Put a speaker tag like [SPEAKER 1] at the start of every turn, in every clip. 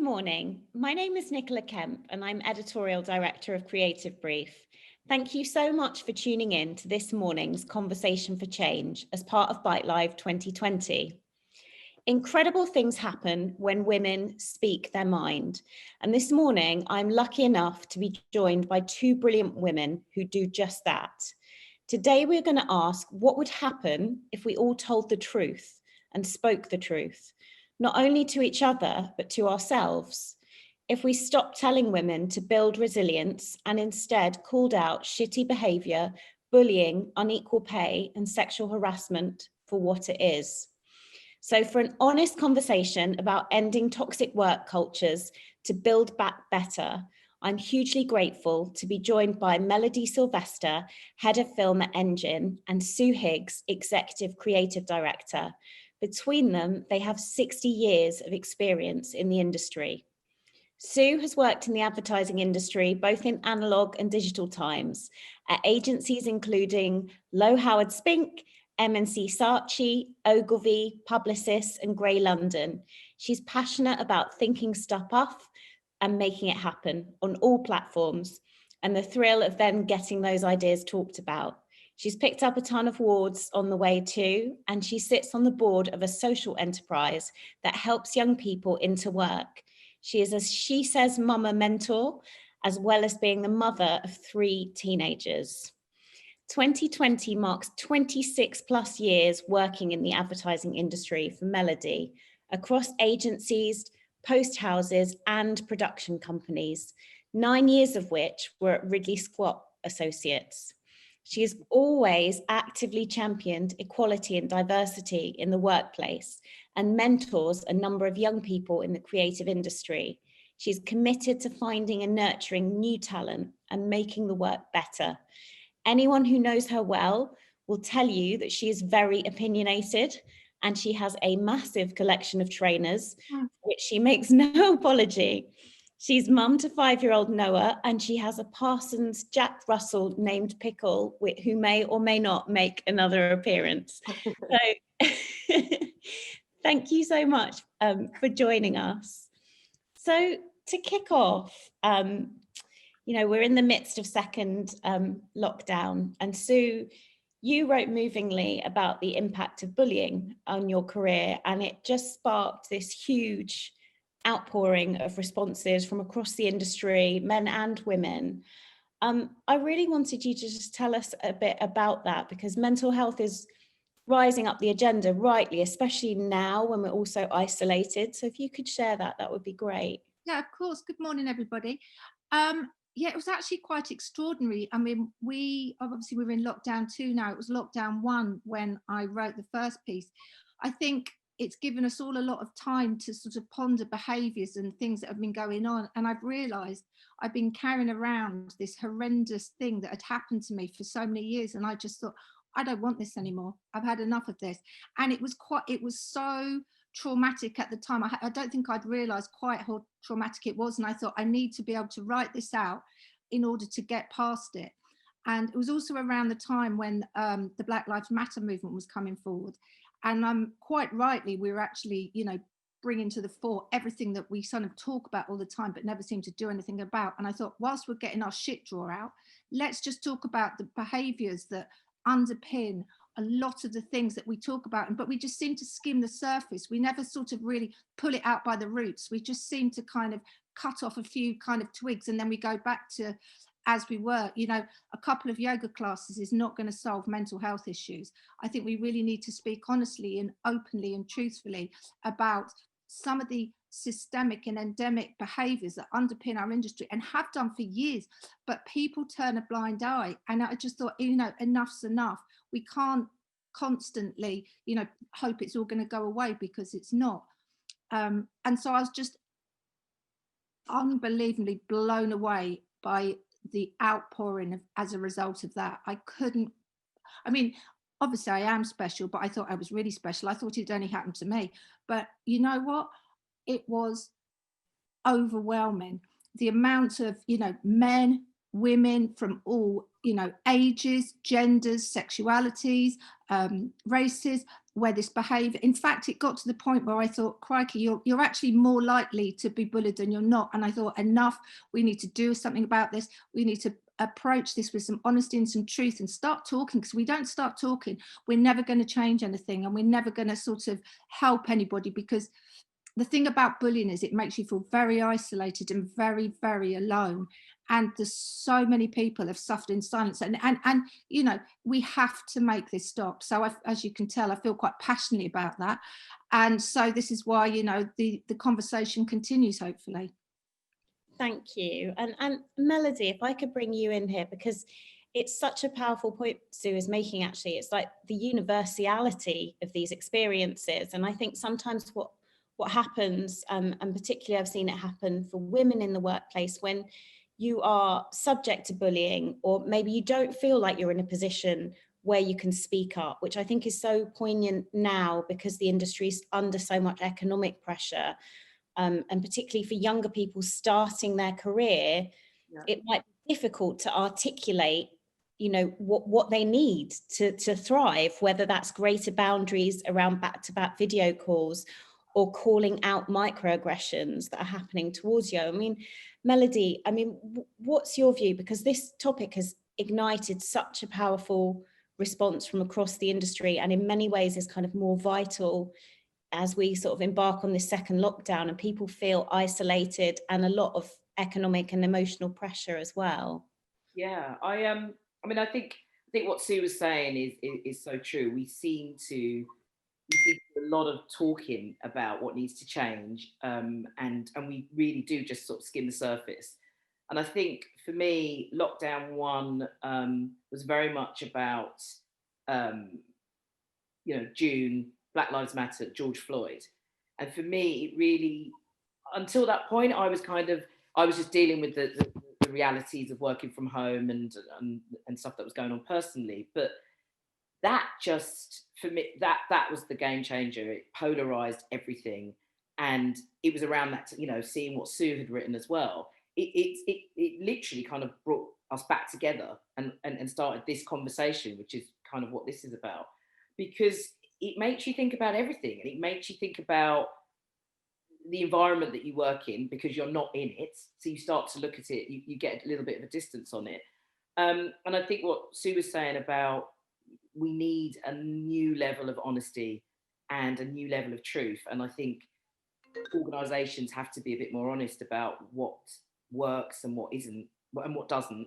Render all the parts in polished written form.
[SPEAKER 1] morning. My name is Nicola Kemp and I'm Editorial Director of Creative Brief. Thank you so much for tuning in to this morning's Conversation for Change as part of Bite Live 2020. Incredible things happen when women speak their mind. And this morning, I'm lucky enough to be joined by two brilliant women who do just that. Today, we're going to ask what would happen if we all told the truth and spoke the truth, not only to each other, but to ourselves. If we stopped telling women to build resilience and instead called out shitty behaviour, bullying, unequal pay, and sexual harassment for what it is. So for an honest conversation about ending toxic work cultures to build back better, I'm hugely grateful to be joined by Melody Sylvester, Head of Film at Engine, and Sue Higgs, Executive Creative Director. Between them, they have 60 years of experience in the industry. Sue has worked in the advertising industry, both in analog and digital times, at agencies including Low Howard Spink, M&C Saatchi, Ogilvy, Publicis, and Grey London. She's passionate about thinking stuff up and making it happen on all platforms, and the thrill of then getting those ideas talked about. She's picked up a ton of awards on the way too, and she sits on the board of a social enterprise that helps young people into work. She is a She Says Mama mentor, as well as being the mother of 3 teenagers. 2020 marks 26 plus years working in the advertising industry for Melody, across agencies, post houses, and production companies, 9 years of which were at Ridley Scott Associates. She has always actively championed equality and diversity in the workplace and mentors a number of young people in the creative industry. She's committed to finding and nurturing new talent and making the work better. Anyone who knows her well will tell you that she is very opinionated, and she has a massive collection of trainers, which she makes no apology. She's mum to 5-year-old Noah, and she has a Parsons Jack Russell named Pickle, who may or may not make another appearance. So thank you so much for joining us. So to kick off, we're in the midst of second lockdown, and Sue, you wrote movingly about the impact of bullying on your career, and it just sparked this huge outpouring of responses from across the industry, men and women. I really wanted you to just tell us a bit about that, because mental health is rising up the agenda, rightly, especially now when we're all so isolated. So if you could share that, that would be great.
[SPEAKER 2] Yeah, of course. Good morning, everybody. Yeah, it was actually quite extraordinary. I mean, obviously we're in lockdown 2 now. It was lockdown 1 when I wrote the first piece. I think it's given us all a lot of time to sort of ponder behaviours and things that have been going on. And I've realised I've been carrying around this horrendous thing that had happened to me for so many years. And I just thought, I don't want this anymore. I've had enough of this. And it was so traumatic at the time. I don't think I'd realised quite how traumatic it was. And I thought, I need to be able to write this out in order to get past it. And it was also around the time when the Black Lives Matter movement was coming forward. And quite rightly, we were actually, bringing to the fore everything that we sort of talk about all the time, but never seem to do anything about. And I thought, whilst we're getting our shit drawer out, let's just talk about the behaviours that underpin a lot of the things that we talk about, but we just seem to skim the surface. We never sort of really pull it out by the roots. We just seem to kind of cut off a few kind of twigs, and then we go back to as we were. A couple of yoga classes is not going to solve mental health issues. I think we really need to speak honestly and openly and truthfully about some of the systemic and endemic behaviours that underpin our industry and have done for years, but people turn a blind eye. And I just thought, enough's enough. We can't constantly, hope it's all going to go away, because it's not. And so I was just unbelievably blown away by the outpouring as a result of that. Obviously I am special, but I thought I was really special. I thought it only happened to me. But you know what? It was overwhelming. The amount of, men, women from all, ages, genders, sexualities, races, where this behaviour, in fact, it got to the point where I thought, crikey, you're actually more likely to be bullied than you're not. And I thought, enough, we need to do something about this. We need to approach this with some honesty and some truth and start talking, because we don't start talking, we're never going to change anything, and we're never going to sort of help anybody, because the thing about bullying is it makes you feel very isolated and very, very alone. And there's so many people have suffered in silence, and you know, we have to make this stop. So as you can tell, I feel quite passionately about that, and so this is why, you know, the conversation continues, hopefully.
[SPEAKER 1] Thank you. And Melody, if I could bring you in here, because it's such a powerful point Sue is making, actually. It's like the universality of these experiences. And I think sometimes what happens, and particularly I've seen it happen for women in the workplace, when you are subject to bullying, or maybe you don't feel like you're in a position where you can speak up, which I think is so poignant now because the industry's under so much economic pressure. And particularly for younger people starting their career, it might be difficult to articulate, you know, what they need to thrive, whether that's greater boundaries around back-to-back video calls or calling out microaggressions that are happening towards you. I mean, Melody, I mean, what's your view? Because this topic has ignited such a powerful response from across the industry, and in many ways is kind of more vital as we sort of embark on this second lockdown and people feel isolated and a lot of economic and emotional pressure as well.
[SPEAKER 3] Yeah, I mean, I think what Sue was saying is so true. We see a lot of talking about what needs to change, and we really do just sort of skim the surface. And I think for me, lockdown one was very much about, June, Black Lives Matter, George Floyd. And for me, it really, until that point, I was just dealing with the realities of working from home and stuff that was going on personally. But that just, for me, that was the game changer. It polarized everything. And it was around that, seeing what Sue had written as well. It literally kind of brought us back together and started this conversation, which is kind of what this is about. Because it makes you think about everything, and it makes you think about the environment that you work in, because you're not in it. So you start to look at it, you get a little bit of a distance on it. And I think what Sue was saying about, we need a new level of honesty and a new level of truth. And I think organisations have to be a bit more honest about what works and what isn't, and what doesn't.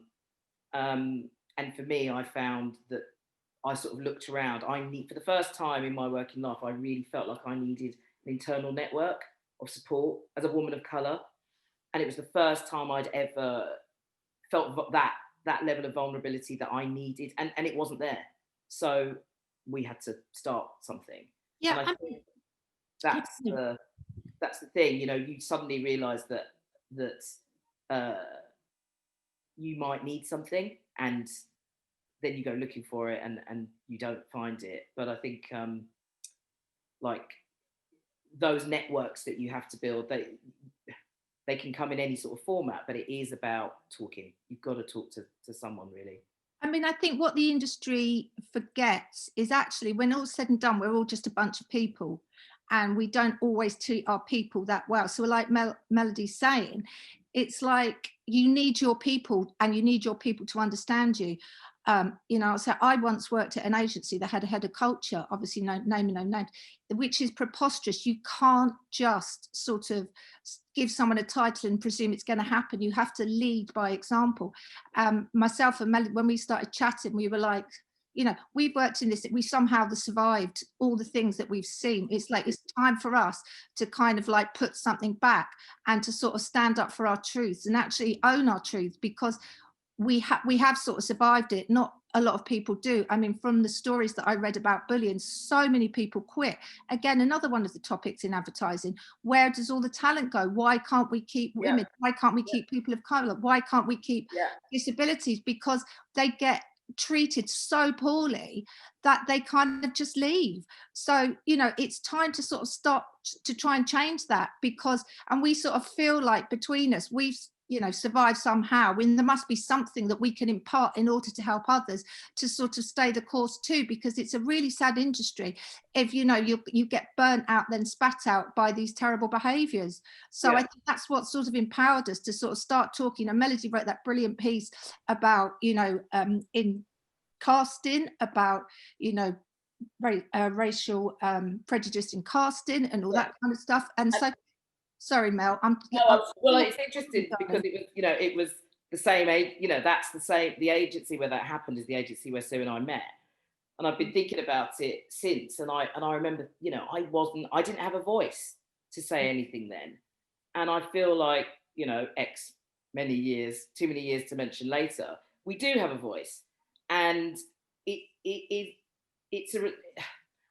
[SPEAKER 3] And for me, I found that I sort of looked around. For the first time in my working life, I really felt like I needed an internal network of support as a woman of colour. And it was the first time I'd ever felt that level of vulnerability that I needed, and it wasn't there. So we had to start something.
[SPEAKER 2] Yeah,
[SPEAKER 3] and I think that's the thing. You suddenly realise that you might need something, and then you go looking for it, and you don't find it. But I think like those networks that you have to build, they can come in any sort of format, but it is about talking. You've got to talk to someone, really.
[SPEAKER 2] I mean, I think what the industry forgets is actually, when all's said and done, we're all just a bunch of people, and we don't always treat our people that well. So like Melody's saying, it's like you need your people, and you need your people to understand you. So I once worked at an agency that had a head of culture, obviously no name, which is preposterous. You can't just sort of give someone a title and presume it's going to happen. You have to lead by example. Myself and Melody, when we started chatting, we were like, we've worked in this, we somehow survived all the things that we've seen. It's like, it's time for us to kind of like put something back and to sort of stand up for our truths and actually own our truths, because we have sort of survived it. Not a lot of people do. I mean, from the stories that I read about bullying, so many people quit. Again, another one of the topics in advertising. Where does all the talent go? Why can't we keep women? Why can't we keep people of colour? Why can't we keep disabilities? Because they get treated so poorly that they kind of just leave. So, it's time to sort of stop to try and change that, because, and we sort of feel like between us, we've survive somehow, when there must be something that we can impart in order to help others to sort of stay the course too, because it's a really sad industry if you get burnt out, then spat out by these terrible behaviours. So I think that's what sort of empowered us to sort of start talking. And Melody wrote that brilliant piece about in casting, about racial prejudice in casting and all that kind of stuff. And so, sorry, Mel.
[SPEAKER 3] Well, it's interesting because it was the same age. That's the agency where that happened is the agency where Sue and I met, and I've been thinking about it since. And I remember, I didn't have a voice to say anything then, and I feel like too many years to mention later, we do have a voice, and it's a. I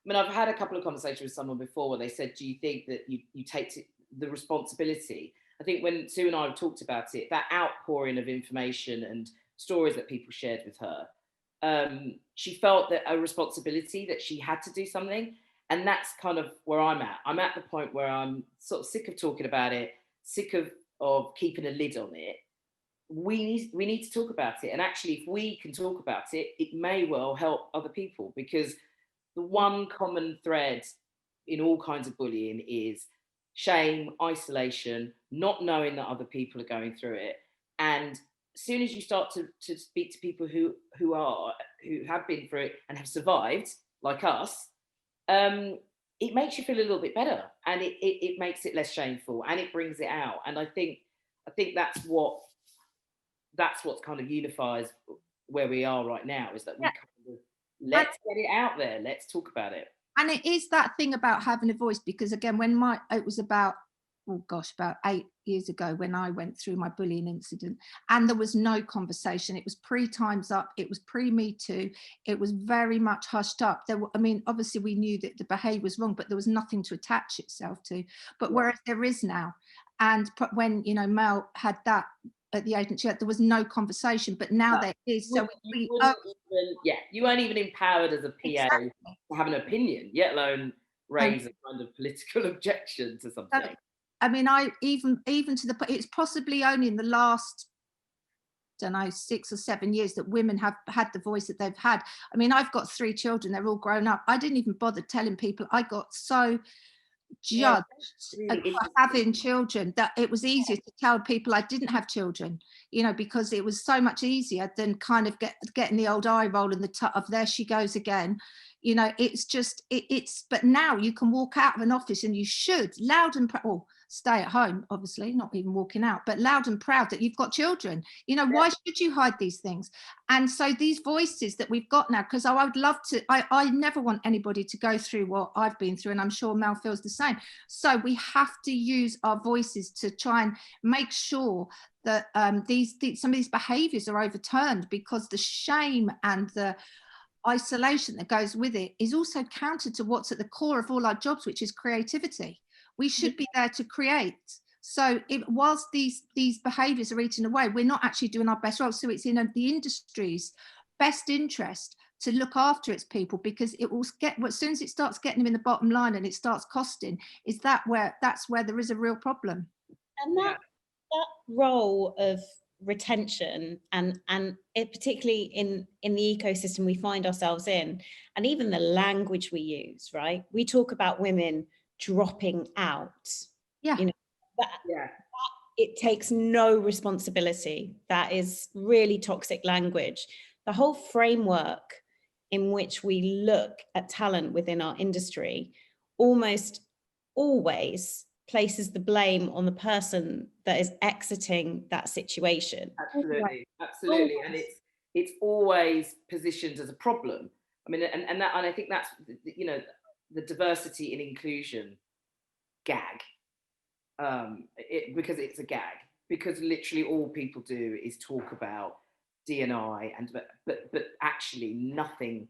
[SPEAKER 3] mean, I've had a couple of conversations with someone before where they said, "Do you think that you take the responsibility?" I think when Sue and I have talked about it, that outpouring of information and stories that people shared with her, she felt that a responsibility that she had to do something, and that's kind of where I'm at. I'm at the point where I'm sort of sick of talking about it, sick of keeping a lid on it. We need to talk about it, and actually, if we can talk about it, it may well help other people, because the one common thread in all kinds of bullying is shame, isolation, not knowing that other people are going through it. And as soon as you start to speak to people who have been through it and have survived, like us, it makes you feel a little bit better, and it makes it less shameful, and it brings it out. And I think that's what's kind of unifies where we are right now, is that we kind of let's get it out there, let's talk about it.
[SPEAKER 2] And it is that thing about having a voice, because again, it was about 8 years ago when I went through my bullying incident, and there was no conversation. It was pre-Time's Up, it was pre-Me Too, it was very much hushed up. Obviously we knew that the behaviour was wrong, but there was nothing to attach itself to. But whereas there is now, and when Mel had that at the agency, there was no conversation, but now there is. So
[SPEAKER 3] you weren't even empowered as a PA to have an opinion, yet alone raise a kind of political objection to something.
[SPEAKER 2] Even to it's possibly only in the last, 6 or 7 years that women have had the voice that they've had. I've got 3 children, they're all grown up. I didn't even bother telling people. I got so judged for having children that it was easier to tell people I didn't have children, because it was so much easier than kind of getting the old eye roll in the of there she goes again. It's just but now you can walk out of an office, and you should loud and proud, stay at home, obviously, not even walking out, but loud and proud that you've got children. Why should you hide these things? And so these voices that we've got now, because I would love to, I never want anybody to go through what I've been through, and I'm sure Mel feels the same. So we have to use our voices to try and make sure that some of these behaviours are overturned, because the shame and the isolation that goes with it is also counter to what's at the core of all our jobs, which is creativity. We should be there to create. So whilst these behaviours are eaten away, we're not actually doing our best role. So it's in the industry's best interest to look after its people, because it will as soon as it starts getting them in the bottom line and it starts costing, that's where there is a real problem.
[SPEAKER 1] And that role of retention and it particularly in the ecosystem we find ourselves in, and even the language we use, right? We talk about women dropping out. It takes no responsibility. That is really toxic language. The whole framework in which we look at talent within our industry almost always places the blame on the person that is exiting that situation.
[SPEAKER 3] Absolutely. And it's always positioned as a problem. And I think that's the diversity and inclusion gag, because it's a gag, because literally all people do is talk about D&I, but actually nothing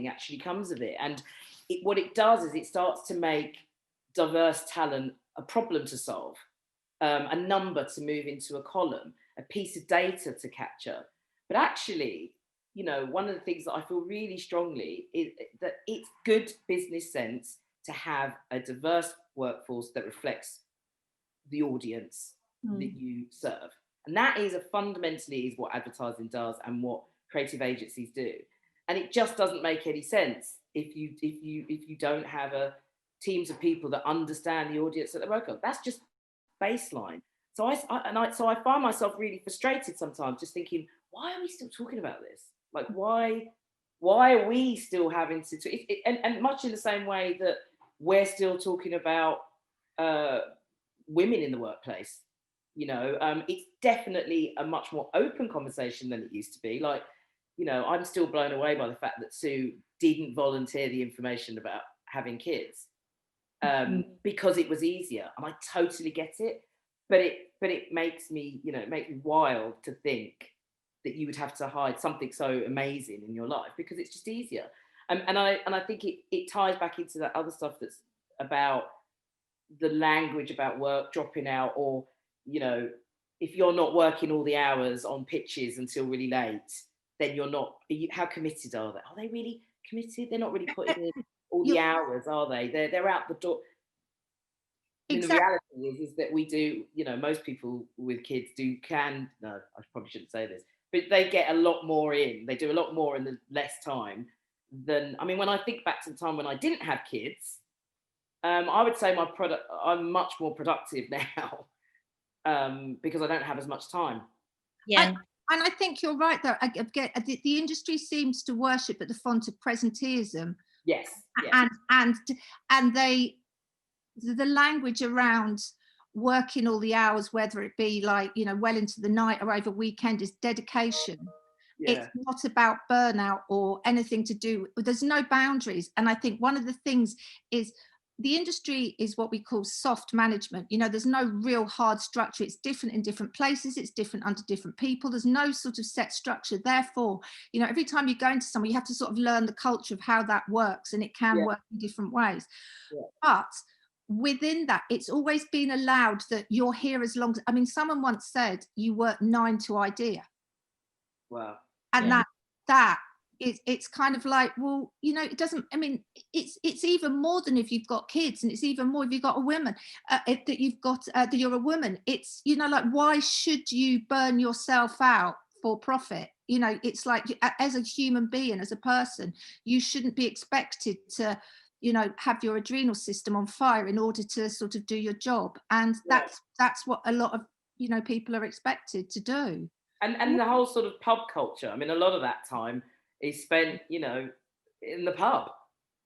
[SPEAKER 3] actually comes of it. And what it does is it starts to make diverse talent a problem to solve, a number to move into a column, a piece of data to capture. But actually, one of the things that I feel really strongly is that it's good business sense to have a diverse workforce that reflects the audience that you serve. And that is fundamentally is what advertising does and what creative agencies do. And it just doesn't make any sense if you don't have teams of people that understand the audience that they're working on. That's just baseline. So I find myself really frustrated sometimes, just thinking, why are we still talking about this? Like, why are we still having to and much in the same way that we're still talking about women in the workplace. It's definitely a much more open conversation than it used to be. Like, I'm still blown away by the fact that Sue didn't volunteer the information about having kids because it was easier, and I totally get it. But it makes me, it makes me wild to think that you would have to hide something so amazing in your life because it's just easier. And I think it ties back into that other stuff that's about the language about work dropping out, or if you're not working all the hours on pitches until really late, then you're not. How committed are they? Are they really committed? They're not really putting in all the hours, are they? They're out the door. Exactly. The reality is that we do, most people with kids no, I probably shouldn't say this, but they get a lot more in. They do a lot more in the less time than, when I think back to the time when I didn't have kids, I would say I'm much more productive now because I don't have as much time.
[SPEAKER 2] Yeah. And I think you're right though. The industry seems to worship at the font of presenteeism.
[SPEAKER 3] Yes.
[SPEAKER 2] And the language around working all the hours, whether it be like, well into the night or over weekend, is dedication. Yeah. It's not about burnout or anything to do. There's no boundaries. And I think one of the things is the industry is what we call soft management. There's no real hard structure. It's different in different places. It's different under different people. There's no sort of set structure. Therefore, every time you go into somewhere, you have to sort of learn the culture of how that works, and it can work in different ways. Yeah. But within that, it's always been allowed that you're here as long as, someone once said you work 9 to idea.
[SPEAKER 3] Wow.
[SPEAKER 2] And that it's kind of like, well, it doesn't, it's even more than if you've got kids, and it's even more if you've got a woman, that you've got, that you're a woman. It's, like, why should you burn yourself out for profit? It's like, as a human being, as a person, you shouldn't be expected to, have your adrenal system on fire in order to sort of do your job. And that's what a lot of, people are expected to do.
[SPEAKER 3] And the whole sort of pub culture, a lot of that time is spent, in the pub,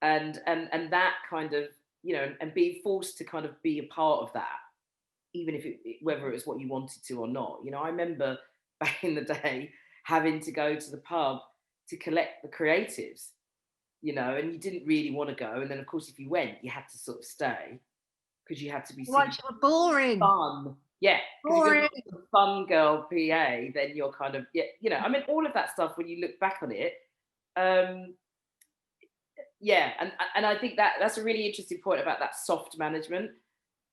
[SPEAKER 3] and that kind of, and being forced to kind of be a part of that, even if whether it was what you wanted to or not. I remember back in the day having to go to the pub to collect the creatives, and you didn't really want to go. And then, of course, if you went, you had to sort of stay because you had to be
[SPEAKER 2] boring.
[SPEAKER 3] Fun. Yeah, because if you're a fun girl PA, then you're kind of, all of that stuff, when you look back on it, and I think that's a really interesting point about that soft management.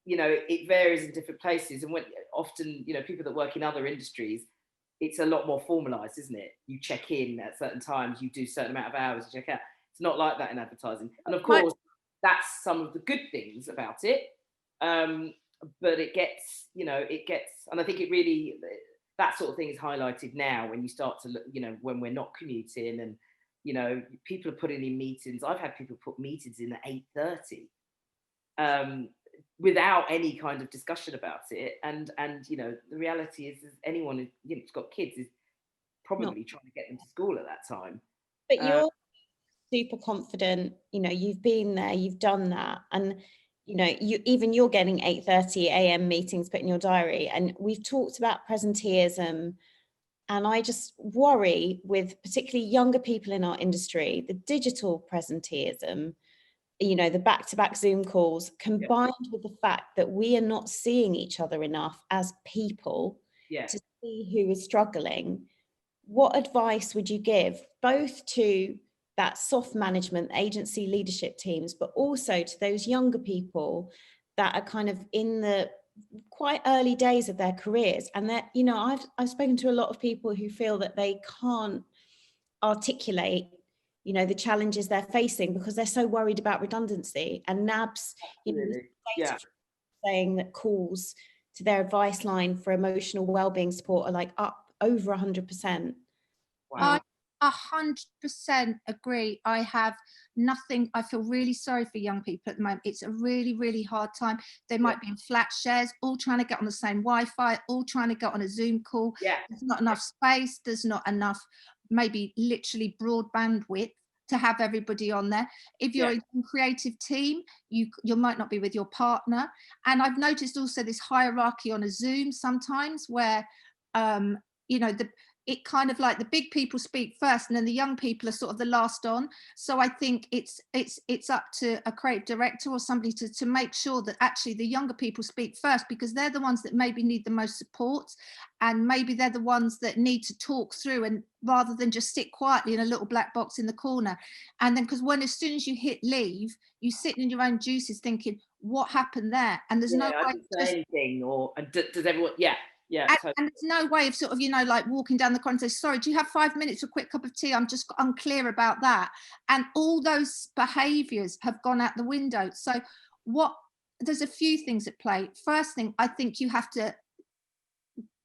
[SPEAKER 3] It varies in different places, and when often, people that work in other industries, it's a lot more formalized, isn't it? You check in at certain times, you do a certain amount of hours, you check out. It's not like that in advertising, and of course, that's some of the good things about it. But it gets, and I think it really, that sort of thing is highlighted now when you start to look, when we're not commuting, and, people are putting in meetings. I've had people put meetings in at 8:30 without any kind of discussion about it. And the reality is anyone who's got kids is probably trying to get them to school at that time.
[SPEAKER 1] But you're super confident, you've been there, you've done that. And you're getting 8:30 a.m. meetings put in your diary. And we've talked about presenteeism, and I just worry with particularly younger people in our industry, the digital presenteeism, the back-to-back Zoom calls, combined with the fact that we are not seeing each other enough as people to see who is struggling. What advice would you give both to that soft management agency leadership teams, but also to those younger people that are kind of in the quite early days of their careers? And that, I've spoken to a lot of people who feel that they can't articulate, the challenges they're facing because they're so worried about redundancy. And NAB's, saying that calls to their advice line for emotional wellbeing support are like up over 100%.
[SPEAKER 3] Wow.
[SPEAKER 2] I 100% agree. I have nothing. I feel really sorry for young people at the moment. It's a really, really hard time. They might be in flat shares, all trying to get on the same Wi-Fi, all trying to get on a Zoom call.
[SPEAKER 3] Yeah.
[SPEAKER 2] There's not enough space. There's not enough, maybe literally broadband width to have everybody on there. If you're a creative team, you might not be with your partner. And I've noticed also this hierarchy on a Zoom sometimes where, you know, it kind of like the big people speak first and then the young people are sort of the last on. So I think it's up to a creative director or somebody to make sure that actually the younger people speak first, because they're the ones that maybe need the most support, and maybe they're the ones that need to talk through, and rather than just sit quietly in a little black box in the corner. And then because as soon as you hit leave, you sit in your own juices thinking, what happened there? And there's no
[SPEAKER 3] I
[SPEAKER 2] way
[SPEAKER 3] didn't say anything, or does everyone? Yeah, totally.
[SPEAKER 2] And there's no way of sort of, you know, like walking down the corridor and say, sorry, do you have 5 minutes for a quick cup of tea? I'm just unclear about that. And all those behaviours have gone out the window. So there's a few things at play. First thing, I think you have to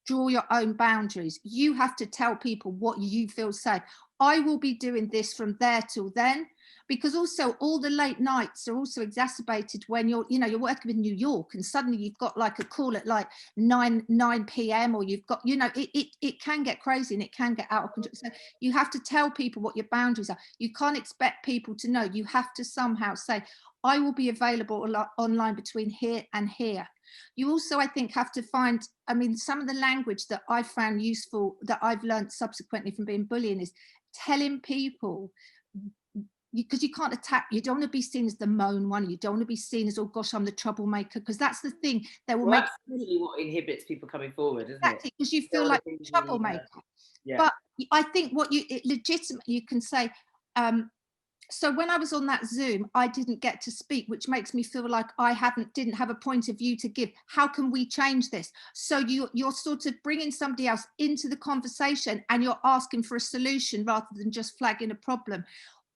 [SPEAKER 2] draw your own boundaries. You have to tell people what you feel safe. I will be doing this from there till then, because also all the late nights are also exacerbated when you're working in New York and suddenly you've got like a call at like 9 p.m. or you've got, it can get crazy and it can get out of control. So you have to tell people what your boundaries are. You can't expect people to know. You have to somehow say, I will be available online between here and here. You also, I think, have to find, some of the language that I found useful, that I've learned subsequently from being bullying, is telling people, because you can't attack, you don't want to be seen as the moan one, you don't want to be seen as, oh gosh, I'm the troublemaker, because that's the thing that will make
[SPEAKER 3] really what inhibits people coming forward, isn't
[SPEAKER 2] exactly, because you feel like a troublemaker. But I think legitimately you can say, so when I was on that Zoom, I didn't get to speak, which makes me feel like I didn't have a point of view to give. How can we change this? So you're sort of bringing somebody else into the conversation and you're asking for a solution rather than just flagging a problem.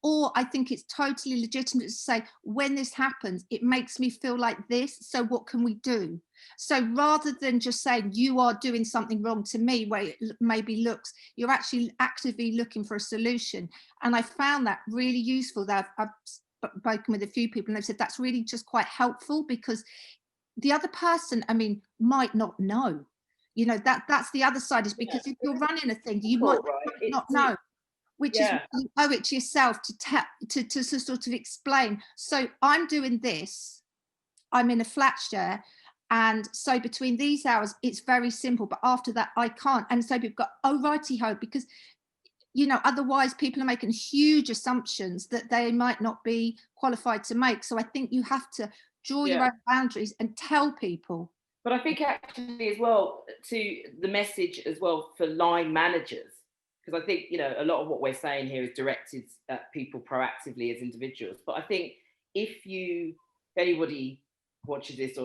[SPEAKER 2] Or I think it's totally legitimate to say, when this happens, it makes me feel like this. So what can we do? So rather than just saying you are doing something wrong to me, where it maybe looks, you're actually actively looking for a solution. And I found that really useful. That I've spoken with a few people and they've said that's really just quite helpful, because the other person, might not know. That's the other side, is because if you're running a thing, you might not know. Which is, you owe it to yourself to sort of explain. So I'm doing this, I'm in a flat share, and so between these hours it's very simple, but after that I can't. And so we've got, oh righty ho, because otherwise people are making huge assumptions that they might not be qualified to make. So I think you have to draw your own boundaries and tell people.
[SPEAKER 3] But I think actually as well, to the message as well for line managers, because I think, a lot of what we're saying here is directed at people proactively as individuals. But I think if anybody watches this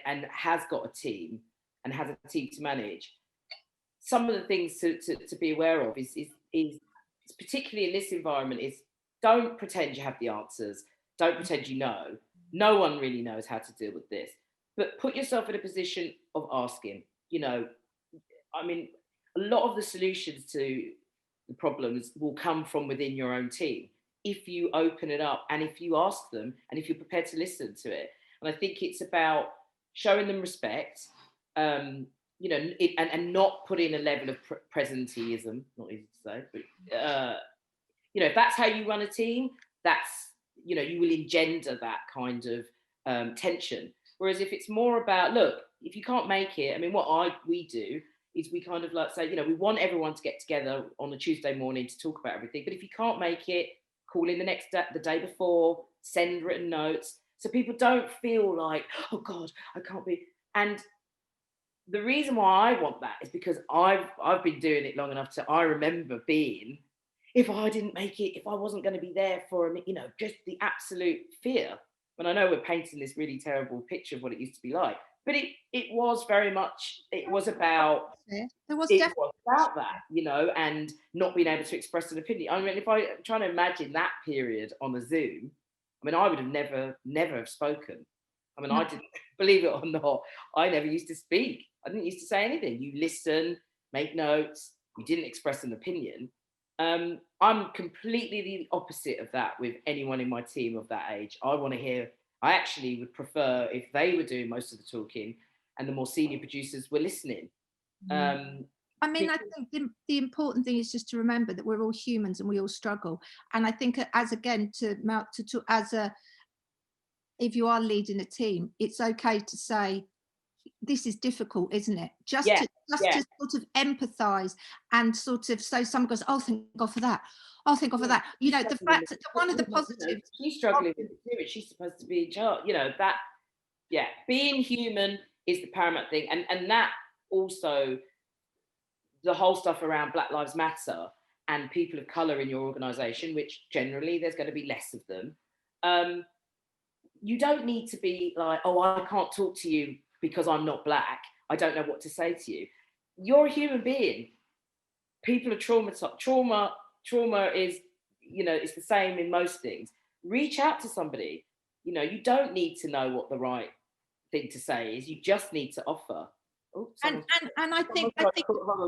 [SPEAKER 3] and has got a team and has a team to manage, some of the things to be aware of is particularly in this environment, is don't pretend you have the answers. Don't pretend you know. No one really knows how to deal with this. But put yourself in a position of asking. A lot of the solutions to the problems will come from within your own team if you open it up and if you ask them and if you're prepared to listen to it. And I think it's about showing them respect, and not putting a level of presenteeism, not easy to say, but if that's how you run a team, that's, you will engender that kind of tension. Whereas if it's more about, look, if you can't make it, what we do is we kind of like say, we want everyone to get together on a Tuesday morning to talk about everything. But if you can't make it, call in the day before, send written notes, so people don't feel like, oh God, I can't be. And the reason why I want that is because I've been doing it long enough I remember being, if I didn't make it, if I wasn't going to be there for him, just the absolute fear. And I know we're painting this really terrible picture of what it used to be like. But it was very much, it was about that, and not being able to express an opinion. If I'm trying to imagine that period on a Zoom, I would have never have spoken. I mean,
[SPEAKER 2] No.
[SPEAKER 3] I didn't, believe it or not, I never used to speak. I didn't used to say anything. You listen, make notes, you didn't express an opinion. I'm completely the opposite of that with anyone in my team of that age. I want to hear, I actually would prefer if they were doing most of the talking and the more senior producers were listening.
[SPEAKER 2] I mean, I think the important thing is just to remember that we're all humans and we all struggle. And I think as again, if you are leading a team, it's okay to say, this is difficult, isn't it? Just to sort of empathize and sort of, so someone goes, oh, thank God for that. Oh, thank God for that. You know, the fact that one of the positives.
[SPEAKER 3] She's struggling with it too. She's supposed to be in charge. You know, that, being human is the paramount thing. And that also, the whole stuff around Black Lives Matter and people of color in your organization, which generally there's going to be less of them. You don't need to be like, oh, I can't talk to you because I'm not black. I don't know what to say to you. You're a human being. People are traumatized. Trauma is, it's the same in most things. Reach out to somebody. You don't need to know what the right thing to say is. You just need to offer. Oh,
[SPEAKER 2] And I think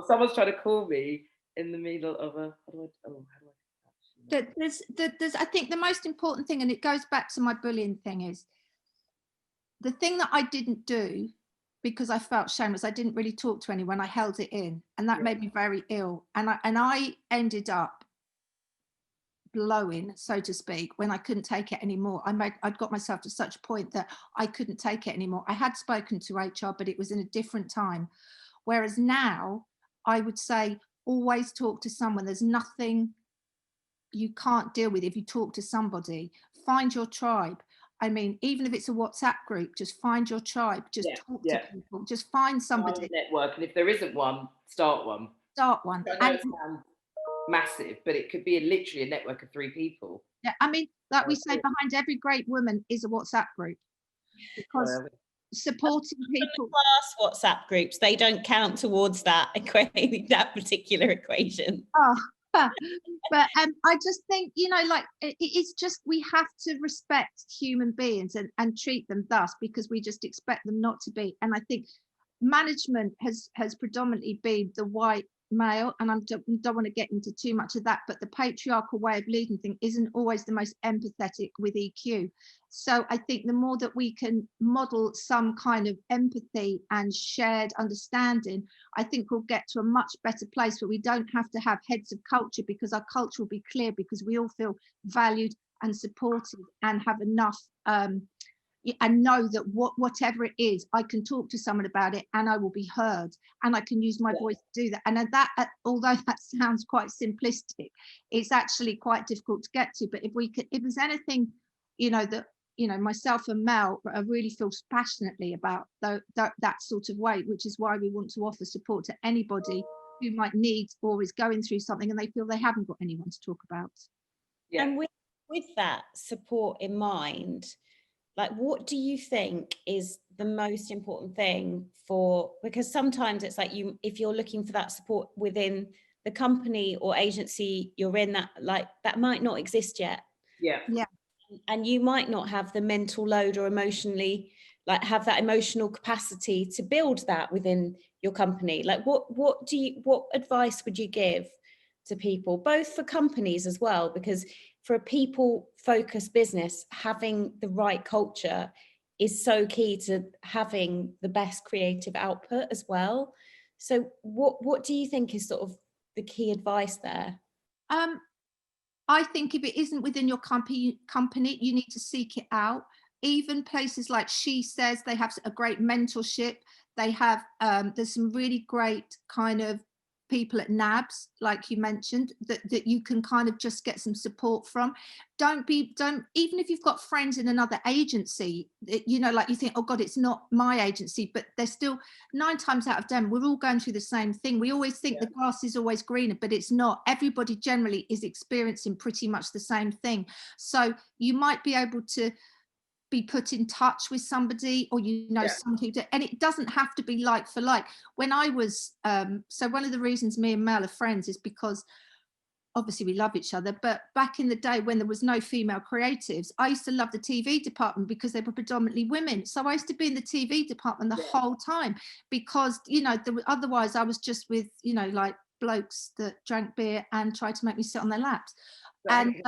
[SPEAKER 3] someone's trying to call me in the middle of a.
[SPEAKER 2] there's I think the most important thing, and it goes back to my bullying thing, is the thing that I didn't do because I felt shame was I didn't really talk to anyone. I held it in, and that made me very ill. And I ended up blowing, so to speak, when I couldn't take it anymore. I'd got myself to such a point that I couldn't take it anymore. I had spoken to HR, but it was in a different time. Whereas now, I would say always talk to someone. There's nothing you can't deal with if you talk to somebody. Find your tribe. I mean, even if it's a WhatsApp group, just find your tribe. Just talk to people. Just find somebody.
[SPEAKER 3] Network, and if there isn't one, start one.
[SPEAKER 2] Start one.
[SPEAKER 3] I know it sounds massive, but it could be literally a network of 3 people.
[SPEAKER 2] Yeah, I mean, like we say, behind every great woman is a WhatsApp group, because supporting people.
[SPEAKER 1] Class WhatsApp groups, they don't count towards that particular equation.
[SPEAKER 2] Oh, but I just think, like it's just, we have to respect human beings and treat them thus, because we just expect them not to be. And I think management has predominantly been the white male, and I don't want to get into too much of that, but the patriarchal way of leading thing isn't always the most empathetic with EQ. So I think the more that we can model some kind of empathy and shared understanding, I think we'll get to a much better place where we don't have to have heads of culture, because our culture will be clear, because we all feel valued and supported and have enough and know that whatever it is, I can talk to someone about it and I will be heard, and I can use my voice to do that. And that, although that sounds quite simplistic, it's actually quite difficult to get to. But if there's anything, that myself and Mel really feel passionately about that sort of way, which is why we want to offer support to anybody who might need or is going through something and they feel they haven't got anyone to talk about.
[SPEAKER 1] Yeah. And with that support in mind, like, what do you think is the most important thing because sometimes it's like if you're looking for that support within the company or agency you're in, that might not exist yet.
[SPEAKER 3] Yeah.
[SPEAKER 1] And you might not have the mental load or emotionally, have that emotional capacity to build that within your company. Like, what advice would you give to people, both for companies as well? Because for a people-focused business, having the right culture is so key to having the best creative output as well. So what do you think is sort of the key advice there?
[SPEAKER 2] I think if it isn't within your company, you need to seek it out. Even places like She Says, they have a great mentorship. They have, there's some really great kind of people at NABS, like you mentioned, that you can kind of just get some support from. Don't even if you've got friends in another agency, like you think, oh God, it's not my agency, but they're still 9 times out of 10, we're all going through the same thing. We always think the grass is always greener, but it's not. Everybody generally is experiencing pretty much the same thing. So you might be able to be put in touch with somebody, or someone who and it doesn't have to be like for like. When I was so one of the reasons me and Mel are friends is because obviously we love each other, but back in the day when there was no female creatives, I used to love the TV department because they were predominantly women. So I used to be in the TV department the whole time because, you know, otherwise I was just with, you know, like blokes that drank beer and tried to make me sit on their laps. And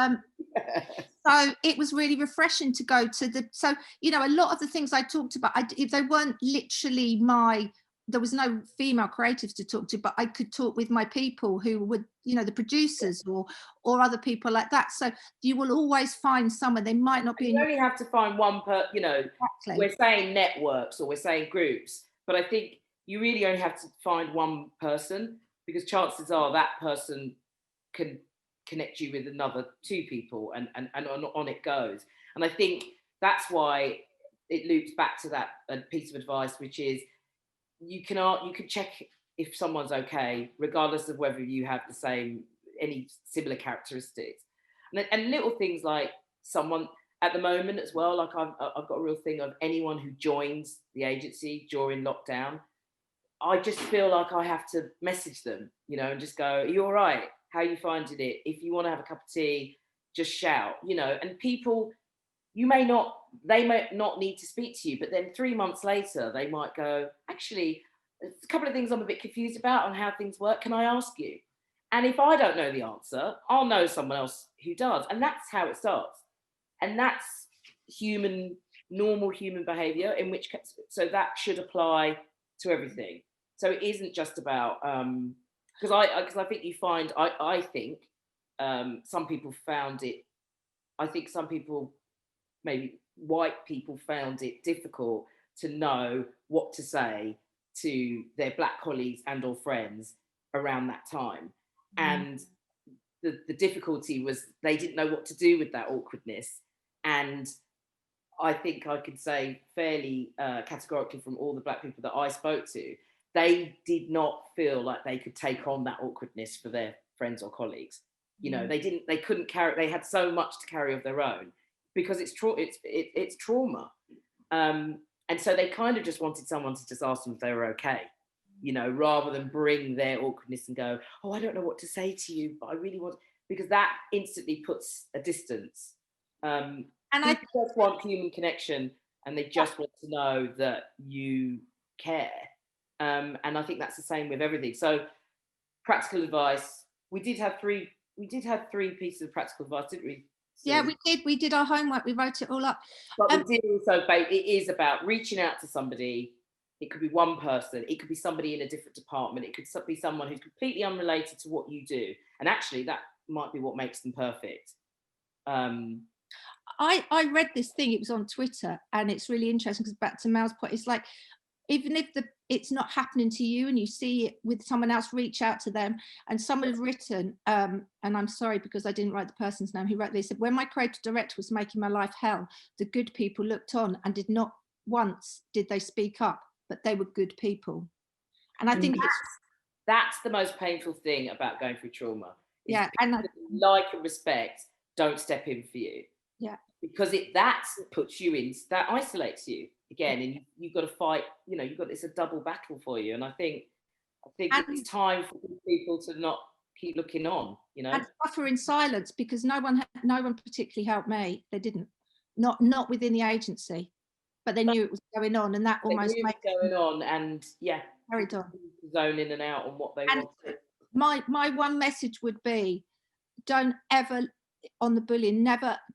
[SPEAKER 2] so it was really refreshing to go to so, you know, a lot of the things I talked about, if they weren't literally there was no female creatives to talk to, but I could talk with my people who would, you know, the producers or other people like that. So you will always find someone. They might not be.
[SPEAKER 3] You only have to find one you know,
[SPEAKER 2] exactly.
[SPEAKER 3] We're saying networks or we're saying groups, but I think you really only have to find one person, because chances are that person can connect you with another two people, and on it goes. And I think that's why it loops back to that piece of advice, which is you can check if someone's okay, regardless of whether you have any similar characteristics, and little things like someone at the moment as well. Like I've got a real thing of anyone who joins the agency during lockdown, I just feel like I have to message them, you know, and just go, "Are you all right? How are you finding it? If you want to have a cup of tea, just shout," you know. And people, they may not need to speak to you, but then 3 months later, they might go, "Actually, there's a couple of things I'm a bit confused about on how things work. Can I ask you?" And if I don't know the answer, I'll know someone else who does. And that's how it starts. And that's normal human behavior, so that should apply to everything. So it isn't just about, because I think you find, I think some people found it, I think some people, maybe white people, found it difficult to know what to say to their black colleagues and or friends around that time. And the difficulty was they didn't know what to do with that awkwardness. And I think I could say fairly categorically from all the black people that I spoke to, they did not feel like they could take on that awkwardness for their friends or colleagues. You know, they couldn't carry, they had so much to carry of their own, because it's trauma. And so they kind of just wanted someone to just ask them if they were okay, you know, rather than bring their awkwardness and go, "Oh, I don't know what to say to you, but I really want," because that instantly puts a distance. And I just want human connection, and they just want to know that you care. And I think that's the same with everything. So practical advice, we did have three pieces of practical advice, didn't we? Sue?
[SPEAKER 2] Yeah, we did our homework, we wrote it all up.
[SPEAKER 3] But we did also, it is about reaching out to somebody. It could be one person, it could be somebody in a different department, it could be someone who's completely unrelated to what you do, and actually that might be what makes them perfect.
[SPEAKER 2] I read this thing, it was on Twitter, and it's really interesting because back to Mel's point, it's like, even if it's not happening to you and you see it with someone else, reach out to them. And someone had written, and I'm sorry because I didn't write the person's name, who wrote this, said, "When my creative director was making my life hell, the good people looked on and did not once did they speak up, but they were good people." And I think
[SPEAKER 3] that's the most painful thing about going through trauma.
[SPEAKER 2] Yeah, and
[SPEAKER 3] like and respect don't step in for you.
[SPEAKER 2] Yeah,
[SPEAKER 3] because that puts you in, that isolates you again, and you've got to fight. You know, it's a double battle for you. And I think it's time for people to not keep looking on. You know,
[SPEAKER 2] and suffer in silence, because no one particularly helped me. They didn't, not within the agency, but they knew it was going on, and that almost
[SPEAKER 3] made it going on, and
[SPEAKER 2] carried on,
[SPEAKER 3] zone in and out on what they wanted.
[SPEAKER 2] My one message would be, don't ever, on the bullying,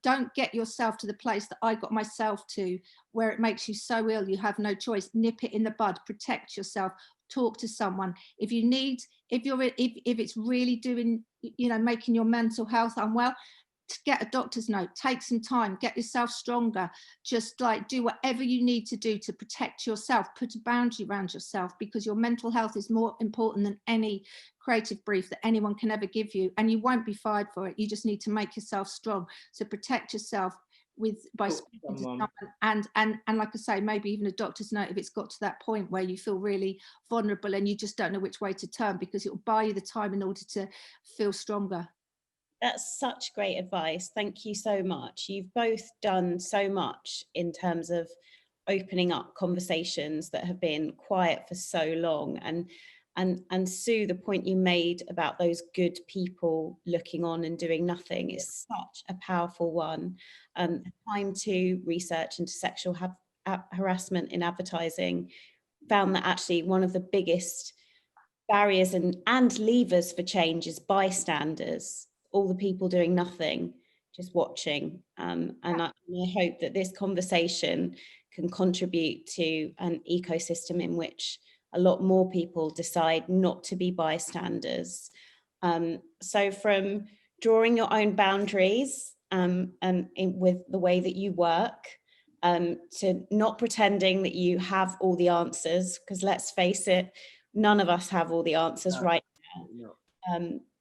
[SPEAKER 2] don't get yourself to the place that I got myself to, where it makes you so ill you have no choice. Nip it in the bud, protect yourself, talk to someone. If it's really doing, you know, making your mental health unwell, get a doctor's note, take some time, get yourself stronger, just like do whatever you need to do to protect yourself, put a boundary around yourself, because your mental health is more important than any creative brief that anyone can ever give you, and you won't be fired for it. You just need to make yourself strong. So protect yourself by speaking to someone, and like I say, maybe even a doctor's note if it's got to that point where you feel really vulnerable and you just don't know which way to turn, because it will buy you the time in order to feel stronger.
[SPEAKER 1] That's such great advice. Thank you so much. You've both done so much in terms of opening up conversations that have been quiet for so long. And And Sue, the point you made about those good people looking on and doing nothing is such a powerful one. Time to research into sexual harassment in advertising found that actually one of the biggest barriers and levers for change is bystanders, all the people doing nothing, just watching. And I hope that this conversation can contribute to an ecosystem in which a lot more people decide not to be bystanders. So from drawing your own boundaries with the way that you work, to not pretending that you have all the answers, because let's face it, none of us have all the answers right now,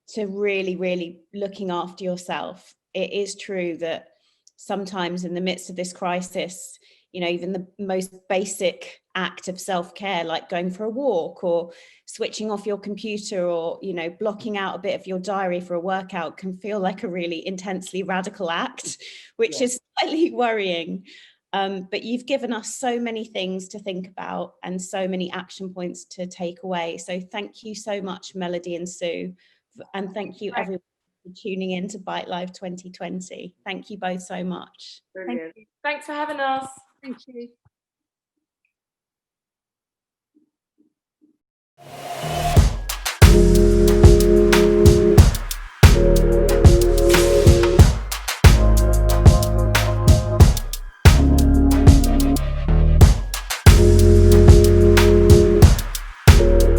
[SPEAKER 1] to really, really looking after yourself. It is true that sometimes in the midst of this crisis, even the most basic act of self-care, like going for a walk or switching off your computer or, blocking out a bit of your diary for a workout can feel like a really intensely radical act, which is slightly worrying. But you've given us so many things to think about and so many action points to take away. So thank you so much, Melody and Sue. And thank you everyone for tuning in to Bite Live 2020. Thank you both so much.
[SPEAKER 3] Brilliant. Thanks for having us.
[SPEAKER 2] Thank you.